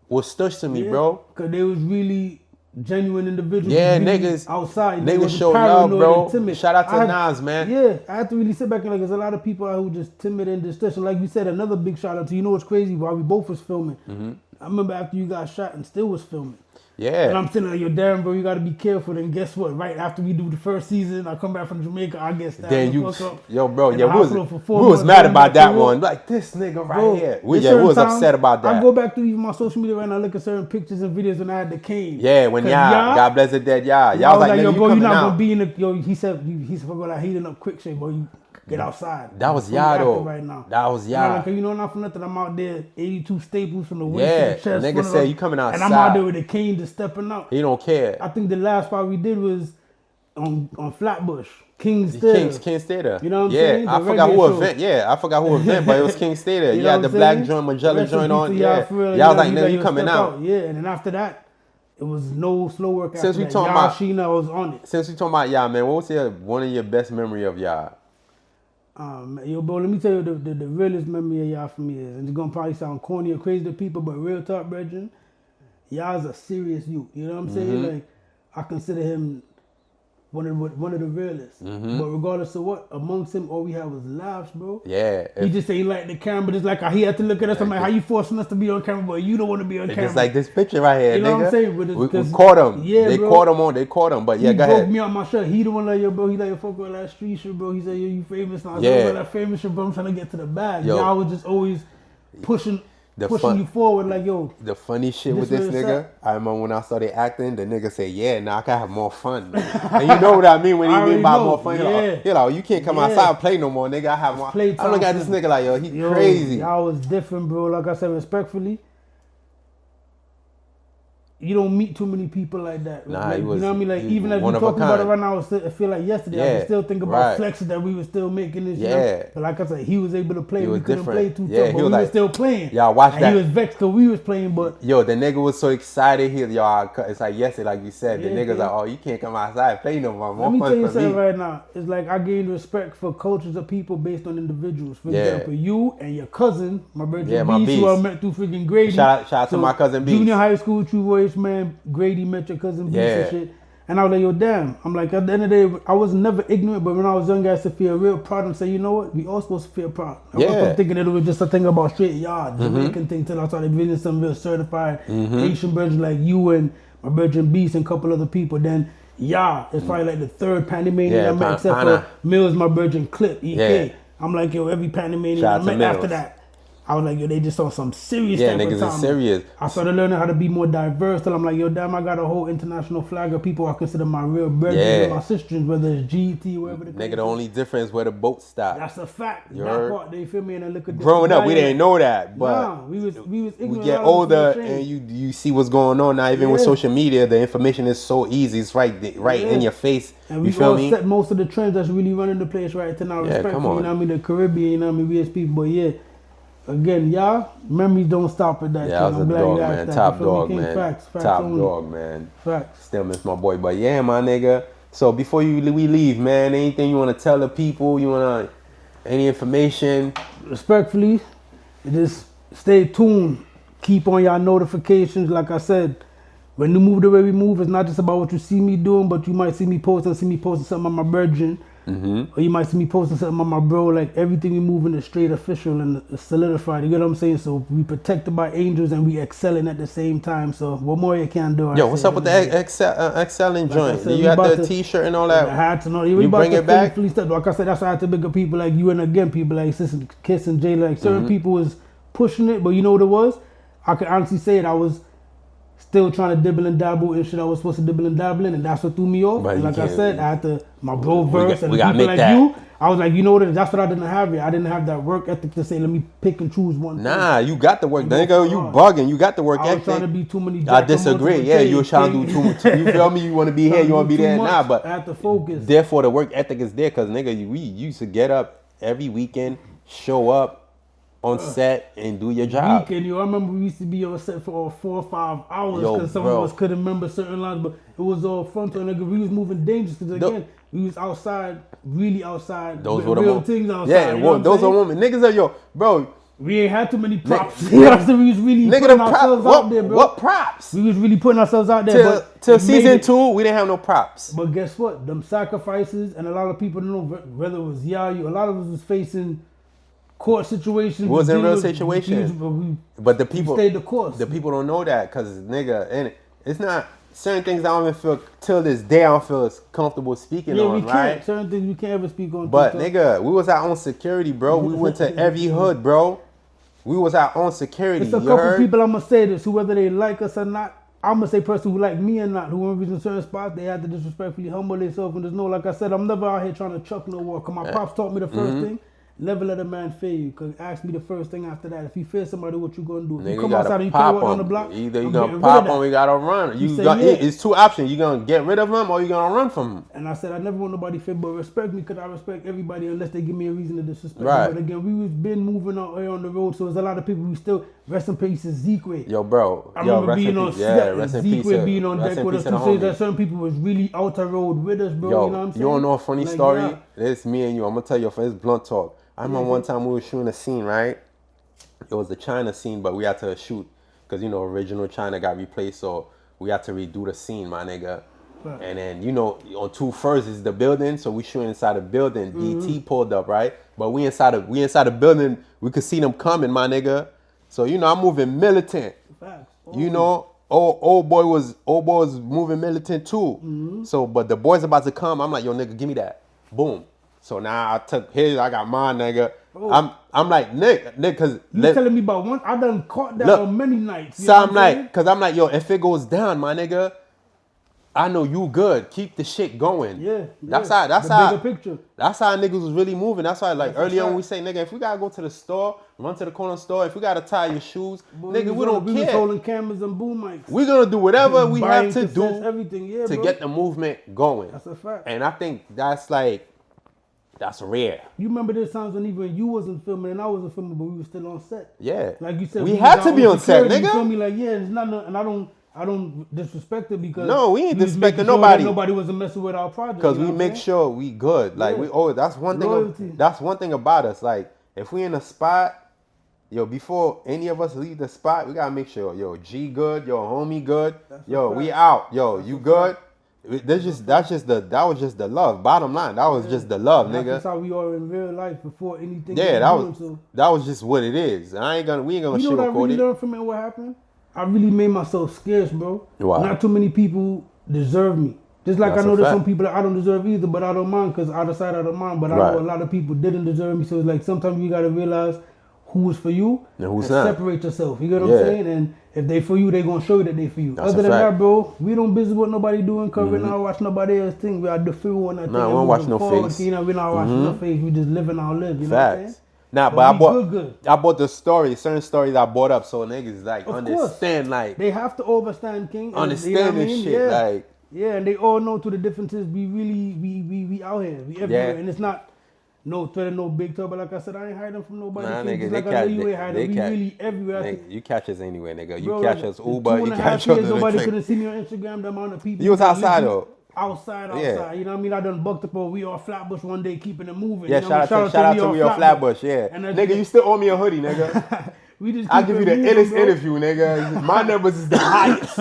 S2: was stush to me, bro.
S3: Because they was really genuine individuals.
S2: Yeah, niggas
S3: outside.
S2: Niggas show love, bro. Shout out to Nas, man.
S3: Yeah, I have to really sit back and like, there's a lot of people out who just timid and distant. Like you said, another big shout out to, you know what's crazy? While we both was filming, I remember after you got shot and still was filming.
S2: Yeah.
S3: And I'm sitting like, yo, damn, bro, you got to be careful. And guess what? Right after we do the first season, I come back from Jamaica, I get stabbed.
S2: Then
S3: you,
S2: yo, bro, yeah, we was mad about that one. Like, this nigga right here. We was upset about that.
S3: I go back to even my social media right now, look at certain pictures and videos when I had the cane.
S2: Yeah, when God bless the dead, y'all was like,
S3: yo,
S2: nigga,
S3: bro,
S2: you
S3: you're not
S2: out.
S3: Gonna be in the, yo, he said, for like heating up quick shit, bro, you get outside.
S2: That was y'all though.
S3: Right now.
S2: That was y'all.
S3: Like, you know, not for nothing, I'm out there, 82 staples from the waist to the chest.
S2: Nigga say you coming outside.
S3: And I'm out there with a cane just stepping out.
S2: He don't care.
S3: I think the last part we did was on Flatbush. King's Theater.
S2: King's Theater.
S3: You know what I'm saying?
S2: I forgot who event. Yeah, I forgot who event, but it was King's Theater. You had the black joint, Magella joint on. Yeah. Y'all was like, nigga, you coming out.
S3: Yeah, and then after that, it was no slow work.
S2: Since we talking about
S3: Sheena was on it.
S2: Since we talking about y'all, man, what was one of your best memory of y'all?
S3: Yo, bro, let me tell you the realest memory of y'all for me is, and it's gonna probably sound corny or crazy to people, but real talk, brethren, y'all's a serious youth. You know what I'm saying? Like, I consider him one of the realest. But regardless of what, amongst him, all we had was laughs, bro.
S2: Yeah.
S3: He just ain't like the camera, but it's like he had to look at us. I'm like, how you forcing us to be on camera, but you don't want to be on camera?
S2: It's like this picture right here,
S3: you know
S2: nigga.
S3: what I'm saying?
S2: We caught him.
S3: Yeah,
S2: they
S3: bro.
S2: caught him. But yeah, go ahead.
S3: He broke me out my shirt. He the one like, yo, bro, he like, yo, fuck all that street shit, bro. He said, yo, you famous now. I said, all that famous shit, bro. I'm trying to get to the bag. Y'all was just always pushing you forward, like, yo.
S2: The funny shit with this nigga, I remember when I started acting, the nigga said, yeah, now I can have more fun. And you know what I mean when he mean by more fun? You know, you can't come outside and play no more, nigga. I have more. I look at this nigga like, yo, he crazy.
S3: Y'all was different, bro. Like I said, respectfully, you don't meet too many people like that.
S2: Nah,
S3: like,
S2: he was,
S3: you know what I mean? Like, even as we
S2: one of a
S3: talk about it
S2: kind.
S3: right now, I feel like yesterday, I can still think about flexes that we were still making this year. But like I said, he was able to play. We couldn't play too tough, but we were still playing.
S2: Y'all watch that.
S3: He was vexed because we was playing, but...
S2: Yo, the nigga was so excited. It's like yesterday, like you said, the nigga's like, oh, you can't come outside and play no more.
S3: Let me tell you something right now. It's like I gained respect for cultures of people based on individuals. For example, you and your cousin, my brother Beast, who I met through freaking Grady.
S2: Shout out to my cousin Beast.
S3: Junior high school, true voice, man. Grady met your cousin Beast and shit. And I was like, yo, damn. I'm like, at the end of the day, I was never ignorant, but when I was young, I used to feel real proud and say, you know what? We all supposed to feel proud. I wasn't thinking that it was just a thing about straight yard, Jamaican thing, till I started visiting some real certified Asian brothers like you and my brother Beast and a couple other people. Then, it's probably like the third Panamanian I met, except for Mills, my brother Clip, EK. I'm like, yo, every Panamanian I met after that, I was like, yo, they just on some serious type
S2: niggas
S3: of time.
S2: Is serious.
S3: I started learning how to be more diverse. Till I'm like, yo, damn, I got a whole international flag of people I consider my real brothers and my sisters, whether it's GT, whatever the case.
S2: Nigga, the only difference where the boat stopped.
S3: That's a fact. That part, they feel me, and then look at
S2: growing up, we didn't know that, but
S3: we was ignorant.
S2: We get older, and you see what's going on now. Even with social media, the information is so easy. It's right in your face.
S3: And we all set most of the trends that's really running the place right now. Respect for, you know what I mean, the Caribbean, you know what I mean, we as people, but again, y'all, memories don't stop at that.
S2: Yeah, I was a dog, man. Top dog, man.
S3: Facts
S2: Top
S3: only.
S2: dog, man.
S3: Facts.
S2: Still miss my boy, but yeah, my nigga. So before we leave, man, anything you want to tell the people? Any information?
S3: Respectfully, just stay tuned. Keep on y'all notifications. Like I said, when we move the way we move, it's not just about what you see me doing, but you might see me posting something on my virgin. Or you might see me posting something on my bro. Like, everything we moving is straight official and solidified. You get what I'm saying? So we protected by angels and we excelling at the same time. So what more you can do?
S2: Yo, what's up with the excelling joint? Said, you had the t-shirt and all that?
S3: I had to know.
S2: You bring it back?
S3: Like I said, that's why I had to big up people like you, and again, people like Sister Kiss and Jay. Like, certain people was pushing it, but you know what it was? I could honestly say it. I was still trying to dibble and dabble in shit I was supposed to dibble and dabble in, and that's what threw me off. And like I said, I had to, my bro verse and people like you, I was like, you know what, that's what I didn't have here. I didn't have that work ethic to say, let me pick and choose one thing.
S2: You got the work. Nigga, you bugging. You got the work ethic.
S3: I was trying to be too many.
S2: I disagree. Yeah, you were trying to do too much. You feel me? You want to be here, you want to be there. Nah, but
S3: I have to focus.
S2: Therefore, the work ethic is there because, nigga, we used to get up every weekend, show up on set and do your job.
S3: Weekend, I remember we used to be on set for 4 or 5 hours because some of us couldn't remember certain lines, but it was all fun. Nigga, we was moving dangerous because again, we was outside, really outside.
S2: Those were the
S3: real things outside.
S2: Yeah, those are women. Niggas are bro.
S3: We ain't had too many props. We was really putting ourselves out there, bro.
S2: What props?
S3: We was really putting ourselves out there.
S2: Till season 2, we didn't have no props.
S3: But guess what? Them sacrifices, and a lot of people don't know whether it was Yayu. A lot of us was facing court situations.
S2: It wasn't real situation. But the people
S3: stayed the course.
S2: The people don't know that because, nigga, and it's not certain things I don't even feel till this day I don't feel as comfortable speaking on,
S3: we
S2: right?
S3: Can't. Certain things we can't ever speak on.
S2: But nigga, we was our own security, bro. We went to every hood, bro. We was our own security.
S3: It's a couple people I'm gonna say this, who whether they like us or not. I'm gonna say person who like me or not, who when we in certain spots, they had to disrespectfully humble themselves and just know, like I said, I'm never out here trying to chuck no war. Cause my pops taught me the first thing. Never let a man fail you. Cause ask me the first thing after that. If you fear somebody, what you gonna do? If you come outside and you can't walk on the block,
S2: either you gonna pop on, we gotta run. It's two options. You gonna get rid of them or you gonna run from them.
S3: And I said I never want nobody fear, but respect me because I respect everybody unless they give me a reason to disrespect.
S2: Right.
S3: But again, we was been moving out here on the road, so there's a lot of people who still rest in peace is Zeke.
S2: Yo, bro.
S3: I remember being on Zeke being on deck with us. That certain people was really out the road with us, bro.
S2: Yo,
S3: you know what I'm saying?
S2: You wanna know a funny story? It's me and you. I'm gonna tell you it's blunt talk. I remember one time we were shooting a scene, right? It was the China scene, but we had to shoot because, original China got replaced, so we had to redo the scene, my nigga. Right. And then, on 2 first is the building, so we shooting inside the building. DT pulled up, right? But we inside the building, we could see them coming, my nigga. So, I'm moving militant. Old boy was moving militant too. So, but the boy's about to come. I'm like, yo, nigga, give me that. Boom. So now I took his, I got mine, nigga. Oh. I'm like, Nick, cause
S3: you telling me about one? I done caught that on many nights.
S2: So I'm like, cause I'm like, yo, if it goes down, my nigga, I know you good. Keep the shit going.
S3: Yeah.
S2: That's
S3: yeah.
S2: how.
S3: The bigger picture.
S2: That's how niggas was really moving. That's why, like,
S3: That's
S2: earlier
S3: a
S2: when we
S3: fact.
S2: say, nigga, if we gotta go to the store, run to the corner store, if we gotta tie your shoes,
S3: Boy,
S2: nigga, we don't
S3: We was
S2: care.
S3: holding cameras and boom mics.
S2: We're gonna do whatever we
S3: Buying
S2: have to
S3: cassettes,
S2: do
S3: everything. Yeah,
S2: to
S3: bro.
S2: get the movement going.
S3: That's a fact.
S2: And I think that's like, that's rare.
S3: You remember there's times when even you wasn't filming and I wasn't filming, but we were still on set.
S2: Yeah.
S3: Like you said,
S2: we
S3: was
S2: had
S3: our
S2: to be
S3: own
S2: on set,
S3: security, You feel
S2: nigga.
S3: me? Like, yeah, it's not, and I don't disrespect it because
S2: No, we ain't
S3: was
S2: disrespecting
S3: making sure
S2: nobody.
S3: that nobody wasn't messing with our project.
S2: Because
S3: you know
S2: we
S3: what
S2: make
S3: I'm saying?
S2: sure we good. Like,
S3: Yeah.
S2: that's one thing.
S3: Loyalty.
S2: That's one thing about us. Like, if we in a spot, yo, before any of us leave the spot, we gotta make sure, yo, G good, yo, homie good, yo, we out, yo, you good. That was just the love. Bottom line, that was just the love,
S3: That's
S2: nigga.
S3: just how we are in real life before anything.
S2: Yeah,
S3: so.
S2: that was just what it is. We ain't gonna
S3: You know what I
S2: sugarcoat
S3: really
S2: it.
S3: learned from it? What happened? I really made myself scarce, bro.
S2: Why?
S3: Not too many people deserve me. Just like
S2: That's
S3: I know
S2: a
S3: there's
S2: fact.
S3: some people that I don't deserve either, but I don't mind because out of sight, out of mind. But I
S2: Right.
S3: know a lot of people didn't deserve me. So it's like sometimes you gotta realize who's for you
S2: And who's not.
S3: separate yourself. You get what
S2: Yeah.
S3: I'm saying? And if they for you, they gonna show you that they for you.
S2: That's
S3: Other
S2: a
S3: than
S2: fact.
S3: that, bro, we don't business what nobody doing. Cause we not watch nobody else thing. We are the few on that thing.
S2: Nah, we
S3: and
S2: don't watch
S3: moving
S2: no
S3: forward,
S2: face.
S3: You know, we not watching no face. We just living our lives. You know what I'm saying?
S2: Facts. Nah,
S3: But
S2: but I
S3: we
S2: bought
S3: good.
S2: I bought the story, certain stories I bought up so niggas like
S3: Of
S2: understand like
S3: They have to understand, King. and,
S2: understand
S3: you know what I
S2: this
S3: mean?
S2: shit.
S3: Yeah.
S2: Like
S3: Yeah, and they all know through the differences. We really, we out here. We everywhere,
S2: Yeah.
S3: and it's not no threat, no big trouble. Like I said, I ain't hiding from nobody.
S2: Nah,
S3: King.
S2: nigga,
S3: Just
S2: they
S3: like I know
S2: catch-
S3: you
S2: they-
S3: ain't hiding.
S2: they
S3: We
S2: catch-
S3: really everywhere.
S2: nigga, you catch us anywhere, nigga. You
S3: Bro,
S2: catch
S3: like,
S2: us
S3: in
S2: Uber,
S3: 2.5
S2: you catch
S3: years,
S2: us
S3: nobody
S2: in
S3: could
S2: the
S3: have seen me on Instagram. The amount of people.
S2: You was
S3: that
S2: outside,
S3: literally-
S2: though.
S3: Outside.
S2: Yeah.
S3: You know what I mean? I done bucked up. We all Flatbush one day, keeping it moving.
S2: Yeah,
S3: you know what I mean?
S2: shout out to We Are Flatbush, yeah.
S3: And that's
S2: Nigga,
S3: it.
S2: you still owe me a hoodie, nigga.
S3: We just
S2: I'll
S3: keep
S2: give you
S3: it
S2: the
S3: moving,
S2: illest
S3: bro.
S2: interview, nigga. My numbers is the highest.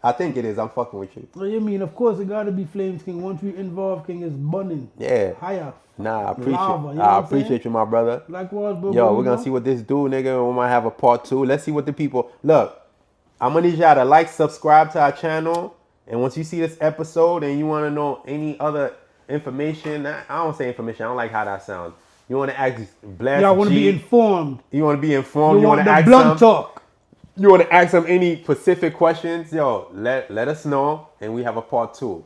S2: I think it is. I'm fucking with you.
S3: Well, you mean, of course, it gotta be Flames, King. Once we involved, King, is bunning.
S2: Yeah.
S3: Higher.
S2: Nah, I appreciate
S3: Lava, you know
S2: I
S3: what I'm
S2: appreciate
S3: saying?
S2: you, my brother.
S3: Likewise, bro.
S2: Yo,
S3: bro,
S2: we're
S3: you
S2: gonna
S3: know?
S2: see what this do, nigga. We might have a part 2. Let's see what the people look. I'm gonna need y'all to like, subscribe to our channel, and once you see this episode and you want to know any other information, I don't say information. I don't like how that sounds. You want to ask Blast
S3: Y'all want to
S2: G,
S3: be informed.
S2: You want to be informed.
S3: You want
S2: to
S3: the
S2: ask
S3: blunt
S2: some.
S3: talk.
S2: You want to ask them any specific questions? Yo, let us know, and we have a part 2.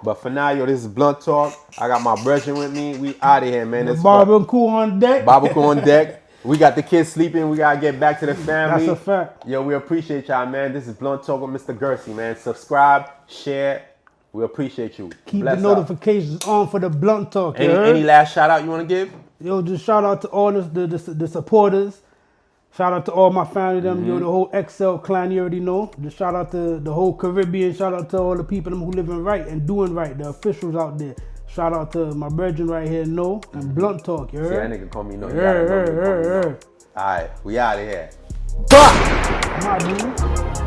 S2: But for now, yo, this is Blunt Talk. I got my brethren with me. We out of here, man. This
S3: Barbecue on deck.
S2: Barbecue on deck. We got the kids sleeping. We gotta get back to the family.
S3: That's a fact.
S2: Yo, we appreciate y'all, man. This is Blunt Talk with Mr.Guercy, man. Subscribe, share. We appreciate you.
S3: Keep
S2: Bless
S3: the
S2: up.
S3: notifications on for the blunt talk. You
S2: Any
S3: heard?
S2: last shout out you want to give?
S3: Yo, just shout out to all the supporters. Shout out to all my family, them,
S2: Mm-hmm.
S3: yo, the whole XL clan, you already know. Just shout out to the whole Caribbean. Shout out to all the people them who living right and doing right, the officials out there. Shout out to my brethren right here, No, and Blunt Talk, you
S2: See, that
S3: heard?
S2: nigga call me no.
S3: Heard.
S2: All right, we out of here.
S3: My dude.